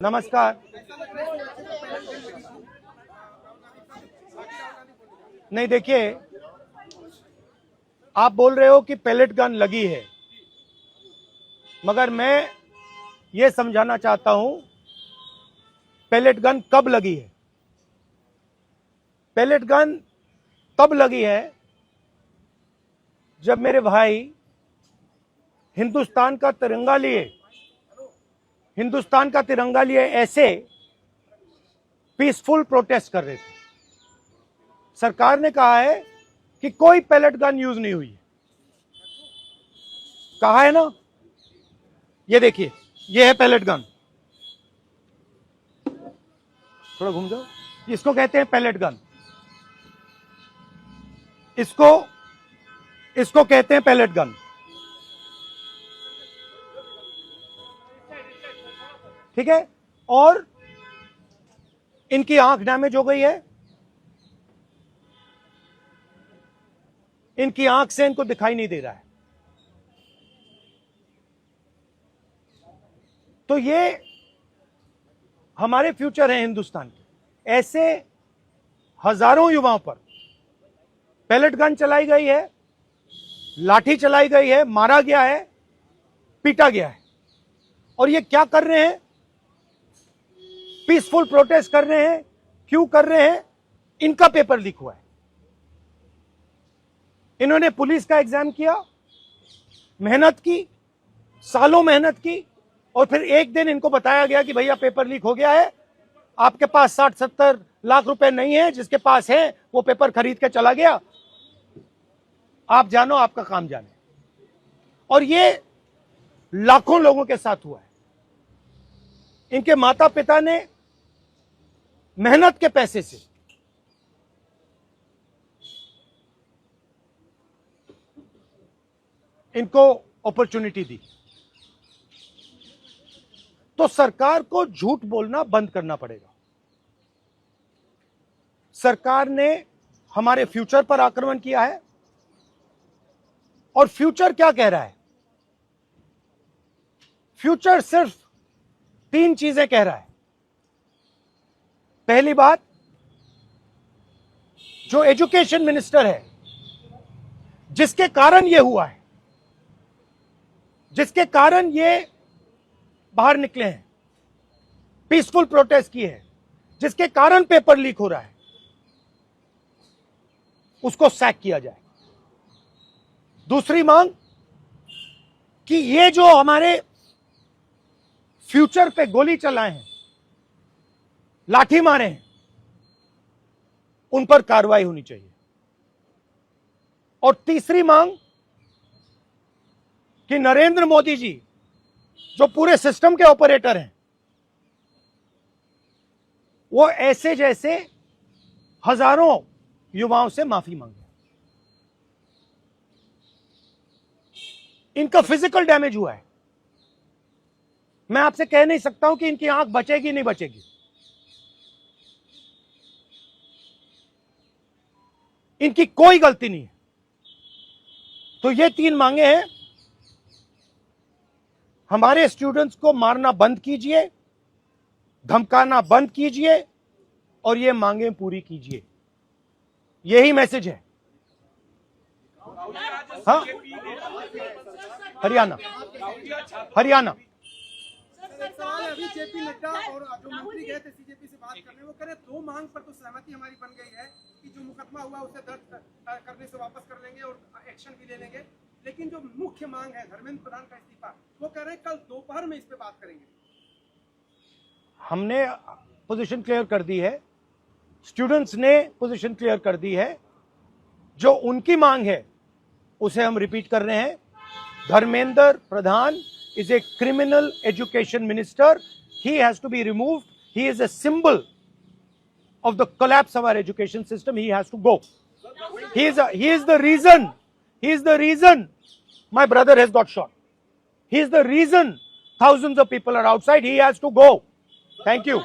नमस्कार। नहीं, देखिए, आप बोल रहे हो कि पैलेट गन लगी है, मगर मैं ये समझाना चाहता हूं पैलेट गन कब लगी है। पैलेट गन तब लगी है जब मेरे भाई हिंदुस्तान का तिरंगा लिए ऐसे पीसफुल प्रोटेस्ट कर रहे थे। सरकार ने कहा है कि कोई पैलेट गन यूज नहीं हुई है, कहा है ना। ये देखिए, ये है पैलेट गन, थोड़ा घूम जाओ। इसको कहते हैं पैलेट गन, इसको कहते हैं पैलेट गन। ठीक है, और इनकी आंख डैमेज हो गई है, इनकी आंख से इनको दिखाई नहीं दे रहा है। तो ये हमारे फ्यूचर है हिंदुस्तान के। ऐसे हजारों युवाओं पर पैलेट गन चलाई गई है, लाठी चलाई गई है, मारा गया है, पीटा गया है। और ये क्या कर रहे हैं? पीसफुल प्रोटेस्ट कर रहे हैं। क्यों कर रहे हैं? इनका पेपर लीक हुआ है। इन्होंने पुलिस का एग्जाम किया, मेहनत की, सालों मेहनत की, और फिर एक दिन इनको बताया गया कि भैया पेपर लीक हो गया है, आपके पास 60-70 लाख रुपए नहीं है, जिसके पास है वो पेपर खरीद के चला गया, आप जानो, आपका काम जाने। और ये लाखों लोगों के साथ हुआ है। इनके माता पिता ने मेहनत के पैसे से इनको अपॉर्चुनिटी दी। तो सरकार को झूठ बोलना बंद करना पड़ेगा। सरकार ने हमारे फ्यूचर पर आक्रमण किया है, और फ्यूचर क्या कह रहा है? फ्यूचर सिर्फ 3 चीजें कह रहा है। पहली बात, जो एजुकेशन मिनिस्टर है, जिसके कारण यह हुआ है, जिसके कारण ये बाहर निकले हैं, पीसफुल प्रोटेस्ट किए हैं, जिसके कारण पेपर लीक हो रहा है, उसको सैक किया जाए। दूसरी मांग कि ये जो हमारे फ्यूचर पे गोली चलाए हैं, लाठी मारे हैं, उन पर कार्रवाई होनी चाहिए। और तीसरी मांग कि नरेंद्र मोदी जी, जो पूरे सिस्टम के ऑपरेटर हैं, वो ऐसे जैसे हजारों युवाओं से माफी मांगे। इनका फिजिकल डैमेज हुआ है। मैं आपसे कह नहीं सकता हूं कि इनकी आंख बचेगी नहीं बचेगी। इनकी कोई गलती नहीं है। तो ये 3 मांगे हैं। हमारे स्टूडेंट्स को मारना बंद कीजिए, धमकाना बंद कीजिए, और ये मांगे पूरी कीजिए। यही मैसेज है। हाँ, हरियाणा अभी जेपी नड्डा और जो मंत्री गए थे सीजेपी से बात करने, वो कह रहे 2 मांग पर तो सहमति हमारी बन गई है कि जो मुकदमा हुआ उसे दर्ज करने से वापस कर लेंगे और एक्शन भी ले लेंगे, लेकिन जो मुख्य मांग है धर्मेंद्र प्रधान का इस्तीफा, वो कह रहे हैं कल दोपहर में इस पे बात करेंगे। हमने पोजीशन क्लियर कर दी है, स्टूडेंट्स ने पोजीशन क्लियर कर दी है। जो उनकी मांग है उसे हम रिपीट कर रहे हैं। Dharmendra Pradhan is a criminal education minister. He has to be removed. He is a symbol of the collapse of our education system. He has to go. He is the reason my brother has got shot. He is the reason thousands of people are outside. He has to go. Thank you.